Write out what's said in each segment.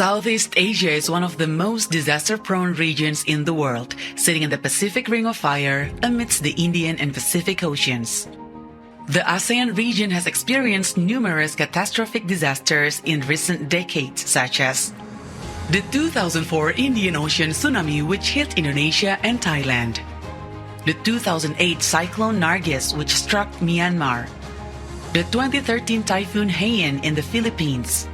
Southeast Asia is one of the most disaster-prone regions in the world, sitting in the Pacific Ring of Fire amidst the Indian and Pacific Oceans. The ASEAN region has experienced numerous catastrophic disasters in recent decades, such as the 2004 Indian Ocean tsunami which hit Indonesia and Thailand, the 2008 cyclone Nargis which struck Myanmar, the 2013 typhoon Haiyan in the Philippines,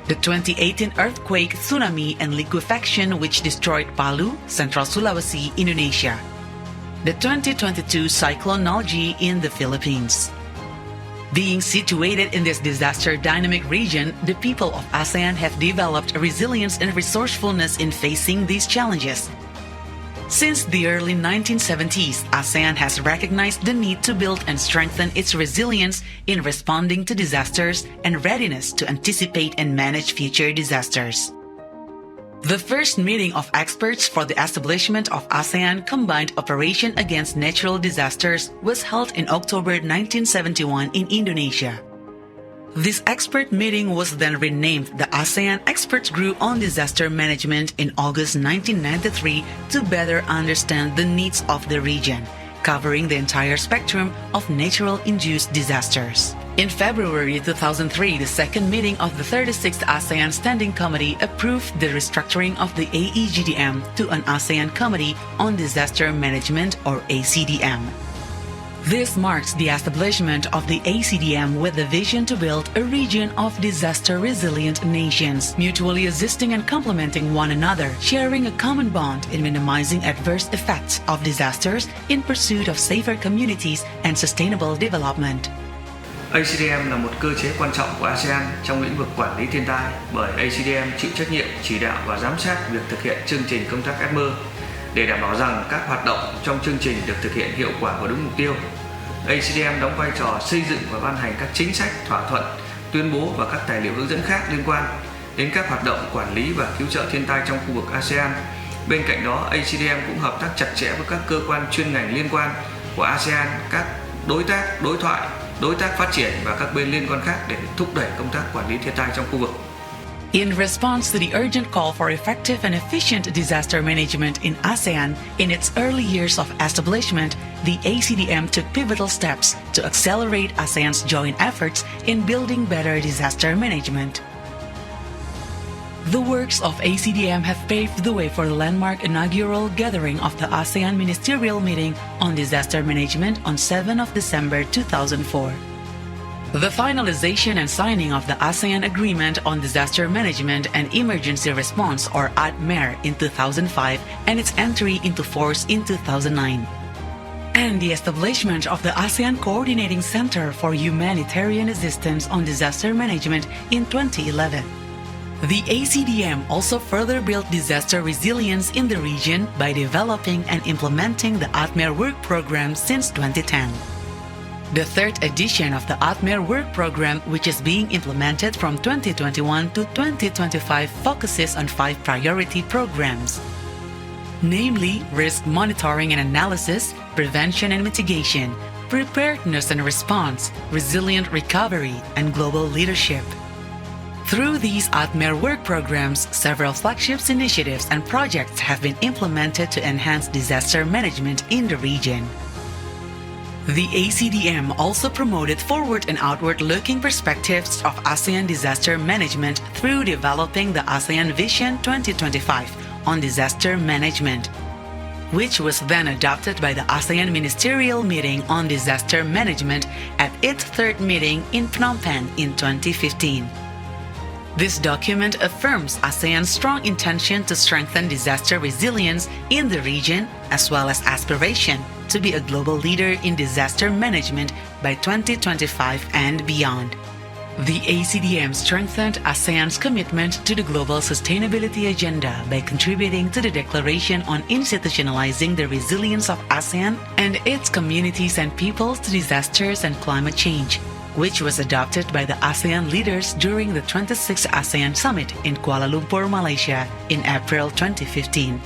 the 2018 earthquake, tsunami and liquefaction which destroyed Palu, Central Sulawesi, Indonesia, the 2022 cyclone Nalgi in the Philippines. Being situated in this disaster-dynamic region, the people of ASEAN have developed resilience and resourcefulness in facing these challenges. Since the early 1970s, ASEAN has recognized the need to build and strengthen its resilience in responding to disasters and readiness to anticipate and manage future disasters. The first meeting of experts for the establishment of ASEAN Combined Operation Against Natural Disasters was held in October 1971 in Indonesia. This expert meeting was then renamed the ASEAN Experts Group on Disaster Management in August 1993 to better understand the needs of the region, covering the entire spectrum of natural-induced disasters. In February 2003, the second meeting of the 36th ASEAN Standing Committee approved the restructuring of the AEGDM to an ASEAN Committee on Disaster Management, or ACDM. This marks the establishment of the ACDM with the vision to build a region of disaster-resilient nations, mutually assisting and complementing one another, sharing a common bond in minimizing adverse effects of disasters in pursuit of safer communities and sustainable development. ACDM là một cơ chế quan trọng của ASEAN trong lĩnh vực quản lý thiên tai, bởi ACDM chịu trách nhiệm chỉ đạo và giám sát việc thực hiện chương trình công tác ESME để đảm bảo rằng các hoạt động trong chương trình được thực hiện hiệu quả và đúng mục tiêu. ACDM đóng vai trò xây dựng và ban hành các chính sách, thỏa thuận, tuyên bố và các tài liệu hướng dẫn khác liên quan đến các hoạt động quản lý và cứu trợ thiên tai trong khu vực ASEAN. Bên cạnh đó, ACDM cũng hợp tác chặt chẽ với các cơ quan chuyên ngành liên quan của ASEAN, các đối tác, đối thoại, đối tác phát triển và các bên liên quan khác để thúc đẩy công tác quản lý thiên tai trong khu vực. In response to the urgent call for effective and efficient disaster management in ASEAN, in its early years of establishment, the ACDM took pivotal steps to accelerate ASEAN's joint efforts in building better disaster management. The works of ACDM have paved the way for the landmark inaugural gathering of the ASEAN Ministerial Meeting on Disaster Management on 7 December 2004. The finalization and signing of the ASEAN Agreement on Disaster Management and Emergency Response, or ADMER, in 2005 and its entry into force in 2009. And the establishment of the ASEAN Coordinating Center for Humanitarian Assistance on Disaster Management in 2011. The ACDM also further built disaster resilience in the region by developing and implementing the ADMER work program since 2010. The third edition of the ADMER work program, which is being implemented from 2021 to 2025, focuses on 5 priority programs, namely risk monitoring and analysis, prevention and mitigation, preparedness and response, resilient recovery, and global leadership. Through these ADMER work programs, several flagship initiatives and projects have been implemented to enhance disaster management in the region. The ACDM also promoted forward and outward-looking perspectives of ASEAN disaster management through developing the ASEAN Vision 2025 on disaster management, which was then adopted by the ASEAN Ministerial Meeting on Disaster Management at its third meeting in Phnom Penh in 2015. This document affirms ASEAN's strong intention to strengthen disaster resilience in the region, as well as aspiration to be a global leader in disaster management by 2025 and beyond. The ACDM strengthened ASEAN's commitment to the global sustainability agenda by contributing to the Declaration on Institutionalizing the Resilience of ASEAN and its communities and peoples to disasters and climate change, which was adopted by the ASEAN leaders during the 26th ASEAN Summit in Kuala Lumpur, Malaysia in April 2015.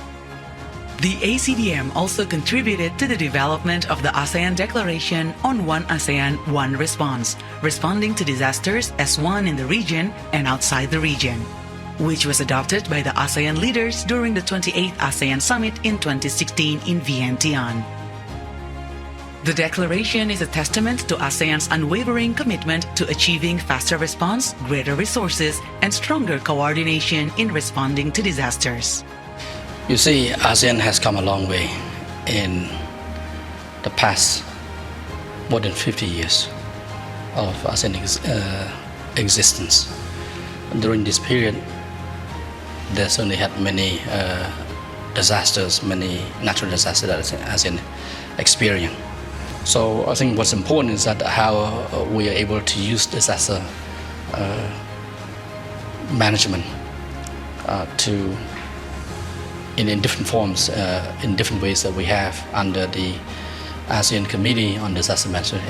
The ACDM also contributed to the development of the ASEAN Declaration on One ASEAN, One Response, responding to disasters as one in the region and outside the region. which was adopted by the ASEAN leaders during the 28th ASEAN Summit in 2016 in Vientiane. The declaration is a testament to ASEAN's unwavering commitment to achieving faster response, greater resources, and stronger coordination in responding to disasters. You see, ASEAN has come a long way in the past more than 50 years of ASEAN existence. During this period, they certainly had many disasters, many natural disasters that ASEAN experienced. So I think what's important is that how we are able to use disaster management in different forms, in different ways that we have under the ASEAN Committee on Disaster Management,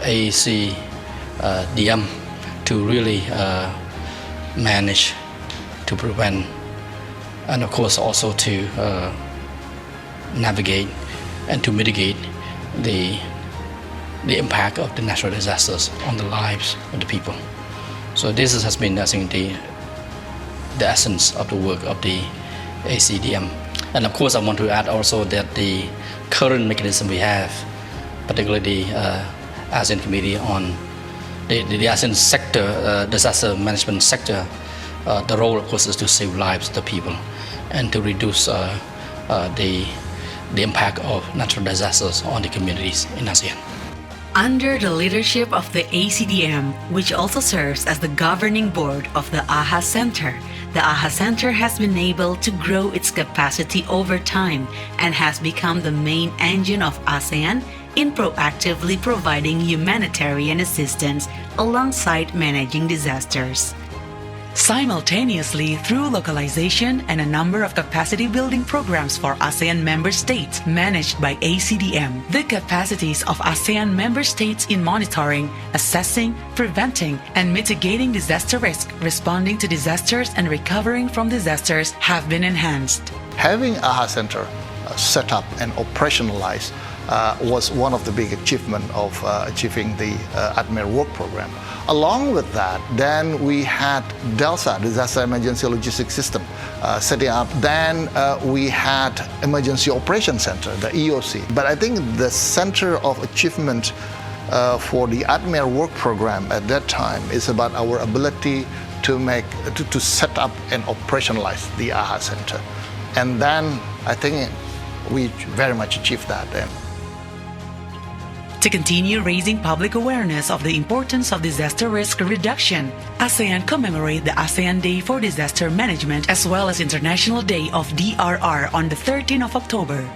ACDM, to really manage, to prevent, and of course also to navigate and to mitigate the impact of the natural disasters on the lives of the people. So this has been, I think, the essence of the work of the ACDM. And of course I want to add also that the current mechanism we have, particularly the ASEAN Committee on the ASEAN sector, disaster management sector, the role of course is to save lives of the people and to reduce the impact of natural disasters on the communities in ASEAN. Under the leadership of the ACDM, which also serves as the governing board of the AHA Center, the AHA Center has been able to grow its capacity over time and has become the main engine of ASEAN in proactively providing humanitarian assistance alongside managing disasters. Simultaneously, through localization and a number of capacity-building programs for ASEAN member states managed by ACDM, the capacities of ASEAN member states in monitoring, assessing, preventing, and mitigating disaster risk, responding to disasters, and recovering from disasters have been enhanced. Having AHA Center set up and operationalized was one of the big achievements of achieving the ADMER work program. Along with that, then we had DELSA, Disaster Emergency Logistics System, setting up. Then we had Emergency Operations Center, the EOC. But I think the center of achievement for the ADMER work program at that time is about our ability to set up and operationalize the AHA Center. And then I think we very much achieved that then. To continue raising public awareness of the importance of disaster risk reduction, ASEAN commemorate the ASEAN Day for Disaster Management as well as International Day of DRR on the 13th of October.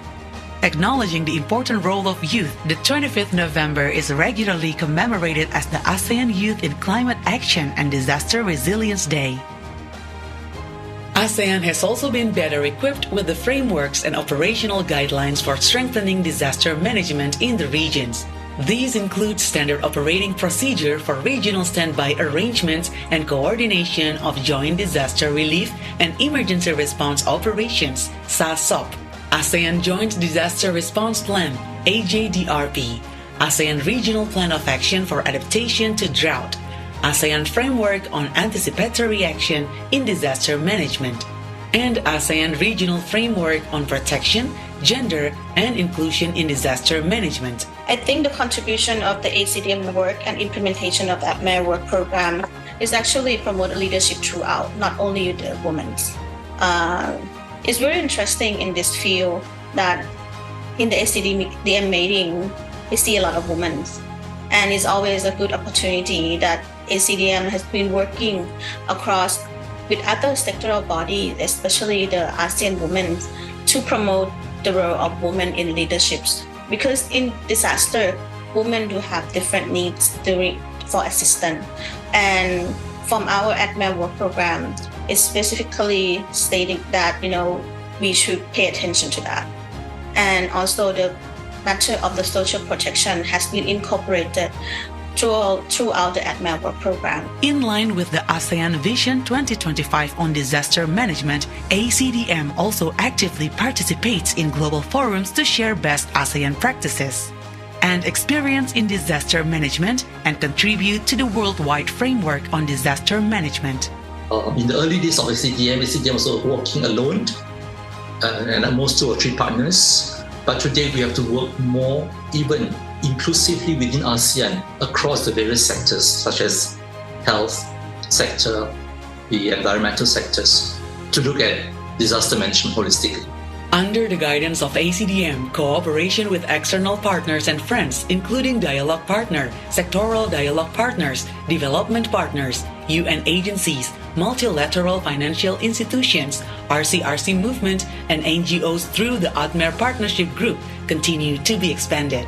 Acknowledging the important role of youth, the 25th November is regularly commemorated as the ASEAN Youth in Climate Action and Disaster Resilience Day. ASEAN has also been better equipped with the frameworks and operational guidelines for strengthening disaster management in the regions. These include standard operating procedure for regional standby arrangements and coordination of joint disaster relief and emergency response operations, SASOP, ASEAN Joint Disaster Response Plan, AJDRP, ASEAN Regional Plan of Action for Adaptation to Drought, ASEAN Framework on Anticipatory Action in Disaster Management, and ASEAN Regional Framework on Protection, Gender, and Inclusion in Disaster Management. I think the contribution of the ACDM work and implementation of the ADMER work program is actually promote leadership throughout, not only the women. It's very interesting in this field that in the ACDM meeting, we see a lot of women. And it's always a good opportunity that ACDM has been working across with other sectoral bodies, especially the ASEAN women, to promote the role of women in leaderships. Because in disaster, women do have different needs for assistance. And from our ADMER work program, it's specifically stating that, we should pay attention to that. And also the matter of the social protection has been incorporated throughout the ADMER work program. In line with the ASEAN Vision 2025 on disaster management, ACDM also actively participates in global forums to share best ASEAN practices and experience in disaster management and contribute to the worldwide framework on disaster management. In the early days of ACDM was working alone and at most 2 or 3 partners. But today we have to work more, even inclusively within ASEAN across the various sectors such as health sector, the environmental sectors, to look at disaster management holistically. Under the guidance of ACDM, cooperation with external partners and friends, including dialogue partner, sectoral dialogue partners, development partners, UN agencies, multilateral financial institutions, RCRC movement, and NGOs through the ADMER Partnership Group continue to be expanded.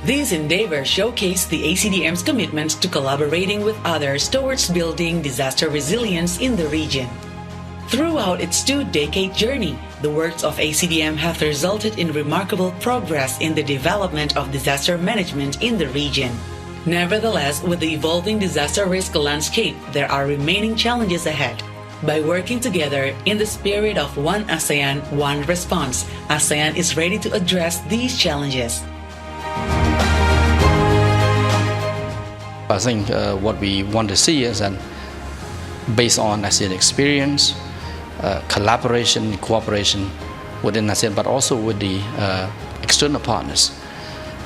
These endeavors showcase the ACDM's commitment to collaborating with others towards building disaster resilience in the region. Throughout its 2-decade journey, the works of ACDM have resulted in remarkable progress in the development of disaster management in the region. Nevertheless, with the evolving disaster risk landscape, there are remaining challenges ahead. By working together in the spirit of One ASEAN, One Response, ASEAN is ready to address these challenges. I think what we want to see is that based on ASEAN experience, collaboration, cooperation within ASEAN, but also with the external partners,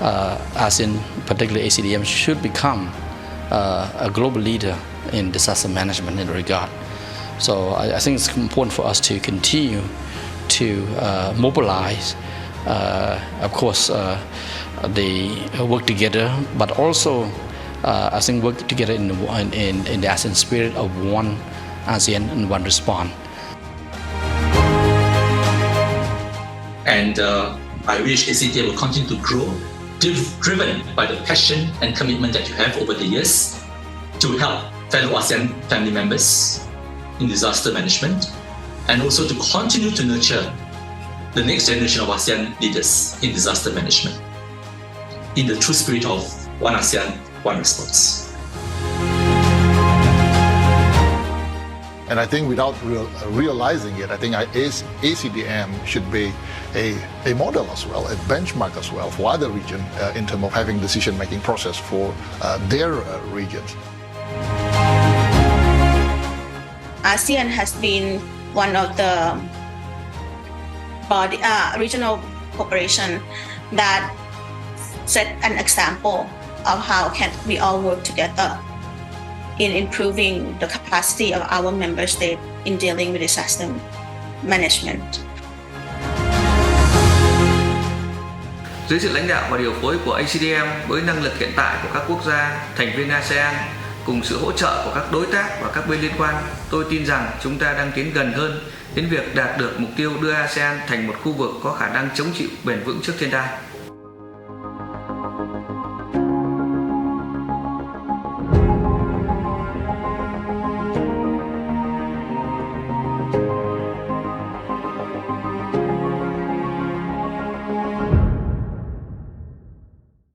ASEAN, particularly ACDM, should become a global leader in disaster management in the regard. So I think it's important for us to continue to mobilize, of course, the work together, but also I think work together in the ASEAN spirit of One ASEAN and One Response. And I wish ACDM will continue to grow, driven by the passion and commitment that you have over the years to help fellow ASEAN family members in disaster management, and also to continue to nurture the next generation of ASEAN leaders in disaster management in the true spirit of One ASEAN, One Response. And I think without realizing it, I think ACDM should be a model as well, a benchmark as well for other regions in terms of having decision-making process for their regions. ASEAN has been one of the regional cooperation that set an example of how can we all work together in improving the capacity of our member state in dealing with disaster management. Dưới sự lãnh đạo và điều phối của ACDM với năng lực hiện tại của các quốc gia, thành viên ASEAN cùng sự hỗ trợ của các đối tác và các bên liên quan, tôi tin rằng chúng ta đang tiến gần hơn đến việc đạt được mục tiêu đưa ASEAN thành một khu vực có khả năng chống chịu bền vững trước thiên tai.